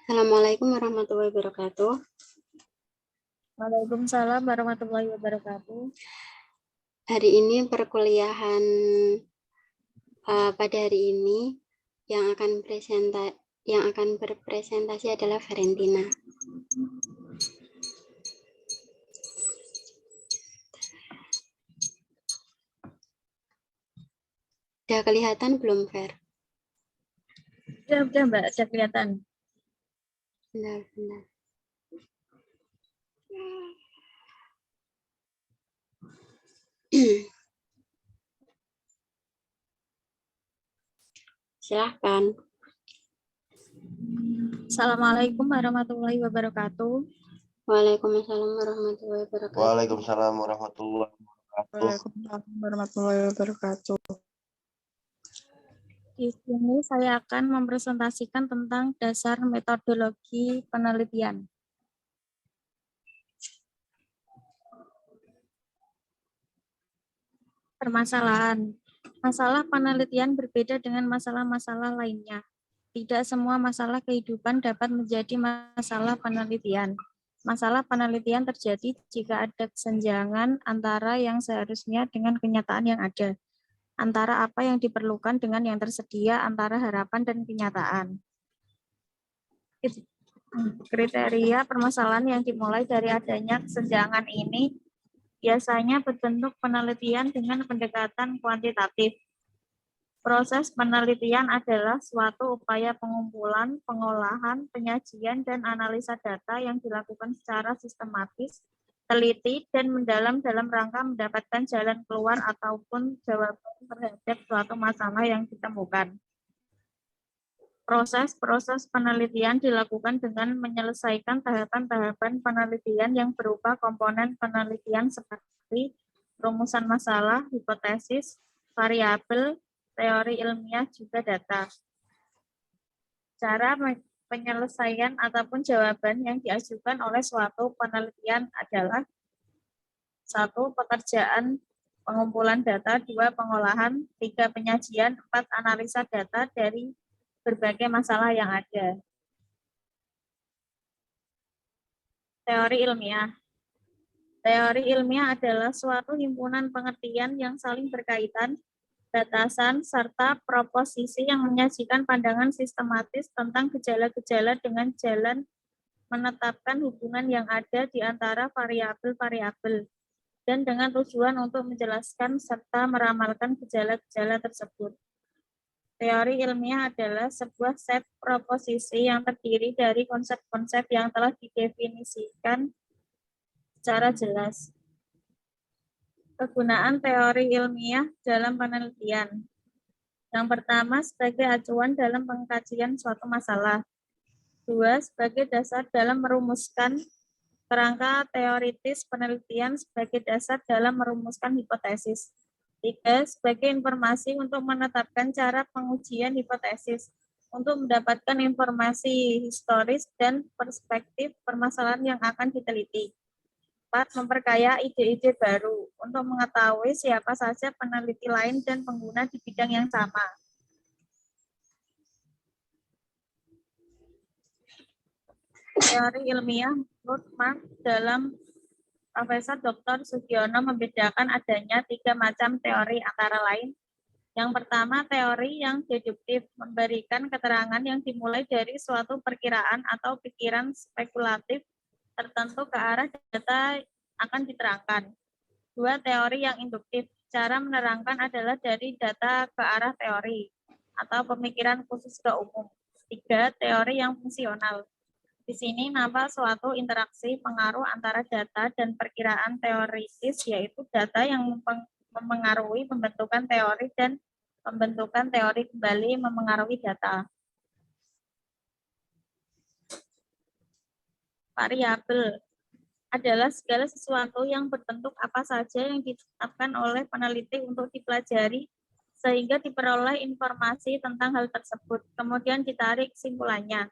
Assalamualaikum warahmatullahi wabarakatuh. Waalaikumsalam warahmatullahi wabarakatuh. Hari ini perkuliahan pada hari ini yang akan berpresentasi adalah Valentina. Udah kelihatan belum, Fer? Udah Mbak, udah kelihatan. Bentar. Silahkan. Assalamualaikum warahmatullahi wabarakatuh. Waalaikumsalam warahmatullahi wabarakatuh. Waalaikumsalam warahmatullahi wabarakatuh. Waalaikumsalam warahmatullahi wabarakatuh. Di sini saya akan mempresentasikan tentang dasar metodologi penelitian. Permasalahan. Masalah penelitian berbeda dengan masalah-masalah lainnya. Tidak semua masalah kehidupan dapat menjadi masalah penelitian. Masalah penelitian terjadi jika ada kesenjangan antara yang seharusnya dengan kenyataan yang ada, antara apa yang diperlukan dengan yang tersedia, antara harapan dan kenyataan. Kriteria permasalahan yang dimulai dari adanya kesenjangan ini biasanya berbentuk penelitian dengan pendekatan kuantitatif. Proses penelitian adalah suatu upaya pengumpulan, pengolahan, penyajian, dan analisa data yang dilakukan secara sistematis, teliti, dan mendalam dalam rangka mendapatkan jalan keluar ataupun jawaban terhadap suatu masalah yang ditemukan. Proses-proses penelitian dilakukan dengan menyelesaikan tahapan-tahapan penelitian yang berupa komponen penelitian seperti rumusan masalah, hipotesis, variabel, teori ilmiah, juga data. Cara penyelesaian ataupun jawaban yang diajukan oleh suatu penelitian adalah: 1. Pekerjaan pengumpulan data, 2. Pengolahan, 3. Penyajian, 4. Analisa data dari berbagai masalah yang ada. Teori ilmiah. Teori ilmiah adalah suatu himpunan pengertian yang saling berkaitan, batasan, serta proposisi yang menyajikan pandangan sistematis tentang gejala-gejala dengan jalan menetapkan hubungan yang ada di antara variabel-variabel, dan dengan tujuan untuk menjelaskan serta meramalkan gejala-gejala tersebut. Teori ilmiah adalah sebuah set proposisi yang terdiri dari konsep-konsep yang telah didefinisikan secara jelas. Kegunaan teori ilmiah dalam penelitian. Yang pertama, sebagai acuan dalam pengkajian suatu masalah. 2. Sebagai dasar dalam merumuskan kerangka teoritis penelitian sebagai dasar dalam merumuskan hipotesis. 3. Sebagai informasi untuk menetapkan cara pengujian hipotesis, untuk mendapatkan informasi historis dan perspektif permasalahan yang akan diteliti. 4. Memperkaya ide-ide baru, untuk mengetahui siapa saja peneliti lain dan pengguna di bidang yang sama. Teori ilmiah menurut Marx dalam Profesor Dr. Sugiono membedakan adanya 3 macam teori antara lain. Yang pertama, teori yang deduktif, memberikan keterangan yang dimulai dari suatu perkiraan atau pikiran spekulatif tertentu ke arah data akan diterangkan. 2. Teori yang induktif, cara menerangkan adalah dari data ke arah teori atau pemikiran khusus ke umum. 3. Teori yang fungsional. Di sini nampak suatu interaksi pengaruh antara data dan perkiraan teoritis, yaitu data yang memengaruhi pembentukan teori dan pembentukan teori kembali memengaruhi data. Variabel adalah segala sesuatu yang berbentuk apa saja yang ditetapkan oleh peneliti untuk dipelajari sehingga diperoleh informasi tentang hal tersebut, kemudian ditarik kesimpulannya.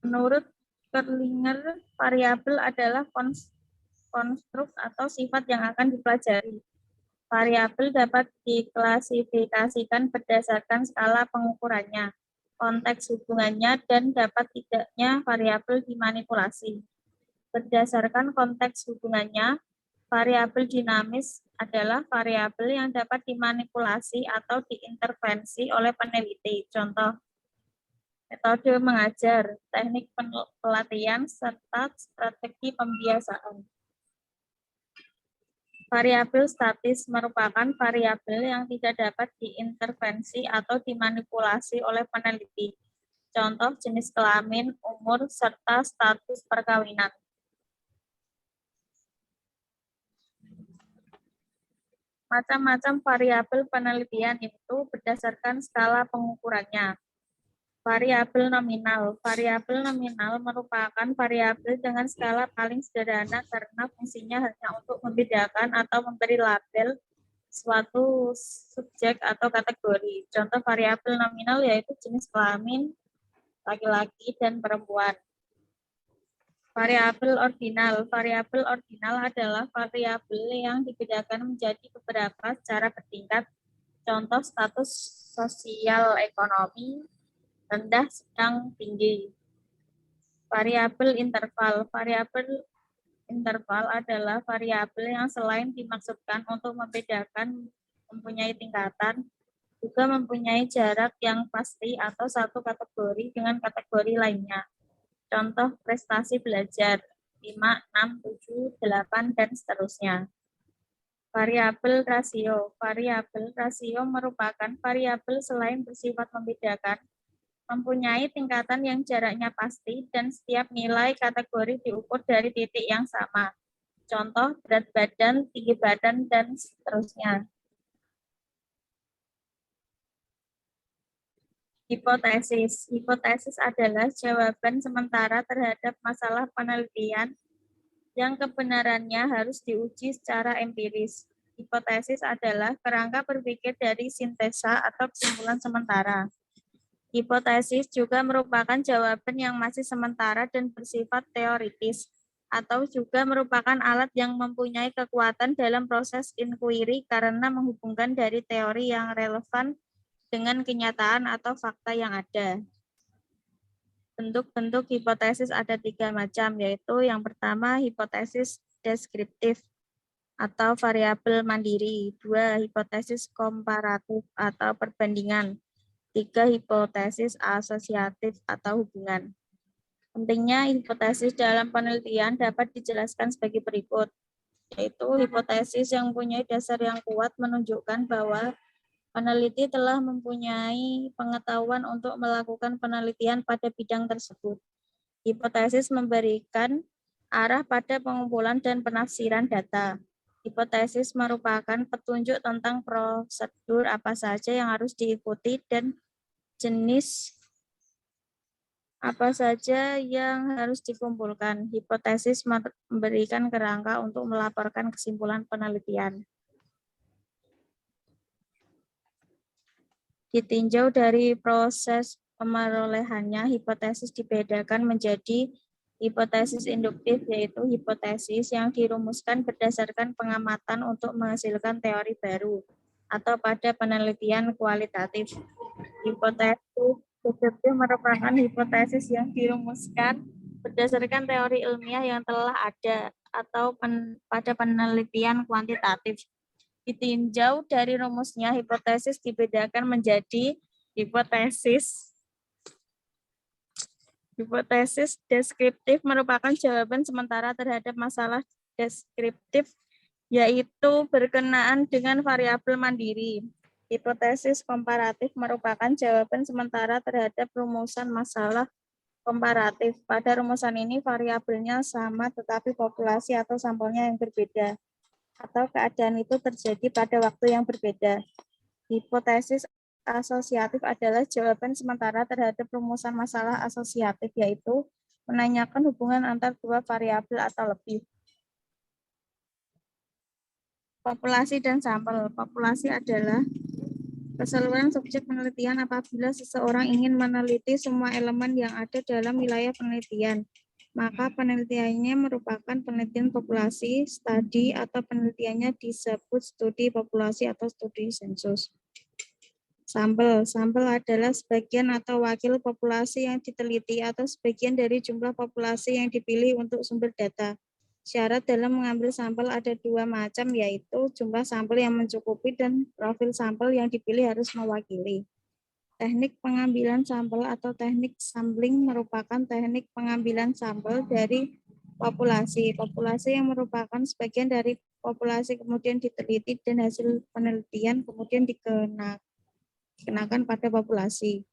Menurut Kerlinger, variabel adalah konstruk atau sifat yang akan dipelajari. Variabel dapat diklasifikasikan berdasarkan skala pengukurannya. konteks hubungannya, dan dapat tidaknya variabel dimanipulasi. Berdasarkan konteks hubungannya, variabel dinamis adalah variabel yang dapat dimanipulasi atau diintervensi oleh peneliti. Contoh, metode mengajar, teknik pelatihan, serta strategi pembiasaan. Variabel statis merupakan variabel yang tidak dapat diintervensi atau dimanipulasi oleh peneliti. Contoh jenis kelamin, umur, serta status perkawinan. Macam-macam variabel penelitian itu berdasarkan skala pengukurannya. Variabel nominal. Variabel nominal merupakan variabel dengan skala paling sederhana karena fungsinya hanya untuk membedakan atau memberi label suatu subjek atau kategori. Contoh variabel nominal yaitu jenis kelamin, laki-laki, dan perempuan. Variabel ordinal. Variabel ordinal adalah variabel yang dibedakan menjadi beberapa secara bertingkat. Contoh status sosial ekonomi, rendah, sedang, tinggi. Variabel interval. Variabel interval adalah variabel yang selain dimaksudkan untuk membedakan mempunyai tingkatan, juga mempunyai jarak yang pasti atau satu kategori dengan kategori lainnya. Contoh prestasi belajar 5, 6, 7, 8, dan seterusnya. Variabel rasio. Variabel rasio merupakan variabel selain bersifat membedakan, mempunyai tingkatan yang jaraknya pasti, dan setiap nilai kategori diukur dari titik yang sama. Contoh berat badan, tinggi badan, dan seterusnya. Hipotesis. Hipotesis adalah jawaban sementara terhadap masalah penelitian yang kebenarannya harus diuji secara empiris. Hipotesis adalah kerangka berpikir dari sintesa atau kesimpulan sementara. Hipotesis juga merupakan jawaban yang masih sementara dan bersifat teoritis, atau juga merupakan alat yang mempunyai kekuatan dalam proses inquiry karena menghubungkan dari teori yang relevan dengan kenyataan atau fakta yang ada. Bentuk-bentuk hipotesis ada 3 macam, yaitu yang pertama hipotesis deskriptif atau variabel mandiri, 2 hipotesis komparatif atau perbandingan, 3 hipotesis asosiatif atau hubungan. Pentingnya hipotesis dalam penelitian dapat dijelaskan sebagai berikut, yaitu hipotesis yang mempunyai dasar yang kuat menunjukkan bahwa peneliti telah mempunyai pengetahuan untuk melakukan penelitian pada bidang tersebut. Hipotesis memberikan arah pada pengumpulan dan penafsiran data. Hipotesis merupakan petunjuk tentang prosedur apa saja yang harus diikuti dan jenis apa saja yang harus dikumpulkan. Hipotesis memberikan kerangka untuk melaporkan kesimpulan penelitian. Ditinjau dari proses pemerolehannya, hipotesis dibedakan menjadi hipotesis induktif, yaitu hipotesis yang dirumuskan berdasarkan pengamatan untuk menghasilkan teori baru atau pada penelitian kualitatif. Hipotesis deduktif merupakan hipotesis yang dirumuskan berdasarkan teori ilmiah yang telah ada atau pada penelitian kuantitatif. Ditinjau dari rumusnya, hipotesis dibedakan menjadi hipotesis deskriptif merupakan jawaban sementara terhadap masalah deskriptif, yaitu berkenaan dengan variabel mandiri. Hipotesis komparatif merupakan jawaban sementara terhadap rumusan masalah komparatif. Pada rumusan ini variabelnya sama tetapi populasi atau sampelnya yang berbeda, atau keadaan itu terjadi pada waktu yang berbeda. Hipotesis asosiatif adalah jawaban sementara terhadap rumusan masalah asosiatif, yaitu menanyakan hubungan antar dua variabel atau lebih. Populasi dan sampel. Populasi adalah keseluruhan subjek penelitian apabila seseorang ingin meneliti semua elemen yang ada dalam wilayah penelitian. Maka penelitiannya merupakan penelitian populasi, studi, atau penelitiannya disebut studi populasi atau studi sensus. Sampel. Sampel adalah sebagian atau wakil populasi yang diteliti atau sebagian dari jumlah populasi yang dipilih untuk sumber data. Syarat dalam mengambil sampel ada dua macam, yaitu jumlah sampel yang mencukupi dan profil sampel yang dipilih harus mewakili. Teknik pengambilan sampel atau teknik sampling merupakan teknik pengambilan sampel dari populasi. Populasi yang merupakan sebagian dari populasi kemudian diteliti dan hasil penelitian kemudian dikenakan pada populasi.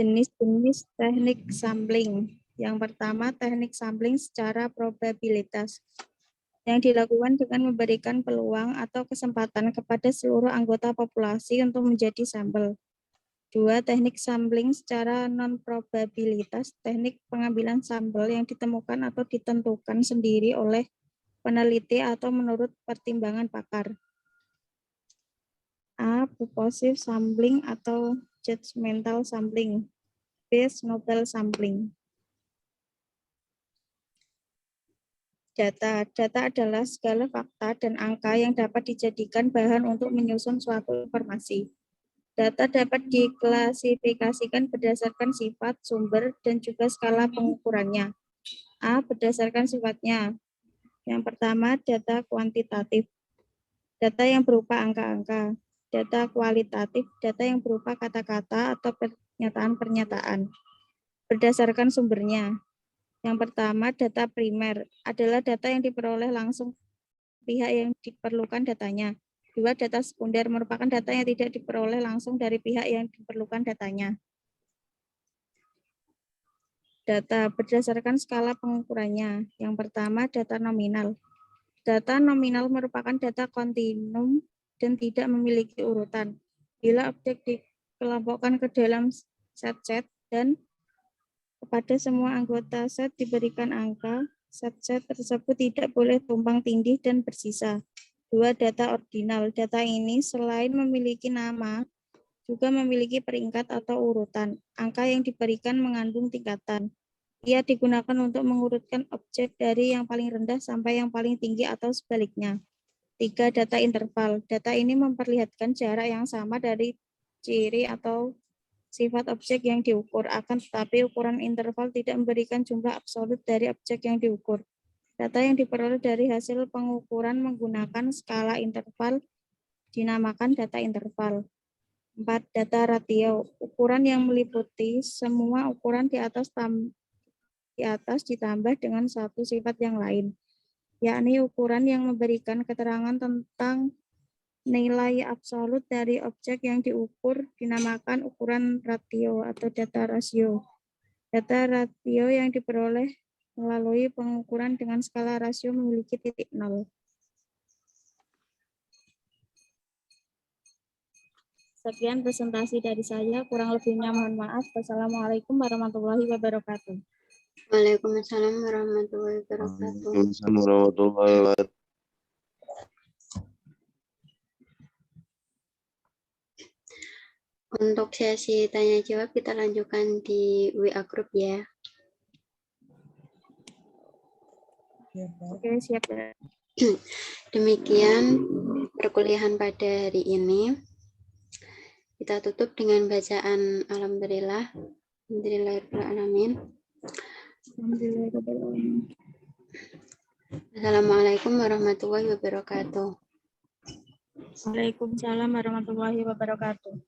Jenis-jenis teknik sampling. Yang pertama, teknik sampling secara probabilitas yang dilakukan dengan memberikan peluang atau kesempatan kepada seluruh anggota populasi untuk menjadi sampel. Dua, teknik sampling secara non-probabilitas, teknik pengambilan sampel yang ditemukan atau ditentukan sendiri oleh peneliti atau menurut pertimbangan pakar. A. Purposive sampling atau judgmental sampling. B. Snowball sampling. Data. Data adalah segala fakta dan angka yang dapat dijadikan bahan untuk menyusun suatu informasi. Data dapat diklasifikasikan berdasarkan sifat, sumber, dan juga skala pengukurannya. A. Berdasarkan sifatnya. Yang pertama, data kuantitatif. Data yang berupa angka-angka. Data kualitatif, data yang berupa kata-kata atau pernyataan-pernyataan. Berdasarkan sumbernya. Yang pertama, data primer adalah data yang diperoleh langsung pihak yang diperlukan datanya. Dua, data sekunder merupakan data yang tidak diperoleh langsung dari pihak yang diperlukan datanya. Data berdasarkan skala pengukurannya. Yang pertama, data nominal. Data nominal merupakan data kontinum dan tidak memiliki urutan. Bila objek dikelompokkan ke dalam set-set dan kepada semua anggota set diberikan angka, set-set tersebut tidak boleh tumpang tindih dan bersisa. Dua, data ordinal. Data ini selain memiliki nama, juga memiliki peringkat atau urutan. Angka yang diberikan mengandung tingkatan. Ia digunakan untuk mengurutkan objek dari yang paling rendah sampai yang paling tinggi atau sebaliknya. Tiga, data interval. Data ini memperlihatkan jarak yang sama dari ciri atau sifat objek yang diukur, akan tetapi ukuran interval tidak memberikan jumlah absolut dari objek yang diukur. Data yang diperoleh dari hasil pengukuran menggunakan skala interval dinamakan data interval. 4. Data ratio. Ukuran yang meliputi semua ukuran di atas ditambah dengan satu sifat yang lain, yakni ukuran yang memberikan keterangan tentang nilai absolut dari objek yang diukur dinamakan ukuran ratio atau data rasio. Data ratio yang diperoleh melalui pengukuran dengan skala rasio memiliki titik nol. Sekian presentasi dari saya, kurang lebihnya mohon maaf. Wassalamualaikum warahmatullahi wabarakatuh. Waalaikumsalam warahmatullahi wabarakatuh. Waalaikumsalam warahmatullahi wabarakatuh. Untuk sesi tanya jawab kita lanjutkan di WA group ya. Oke, siap. Demikian perkuliahan pada hari ini. Kita tutup dengan bacaan alhamdulillah. Alhamdulillahirrahmanirrahim. Assalamualaikum warahmatullahi wabarakatuh. Waalaikumsalam warahmatullahi wabarakatuh.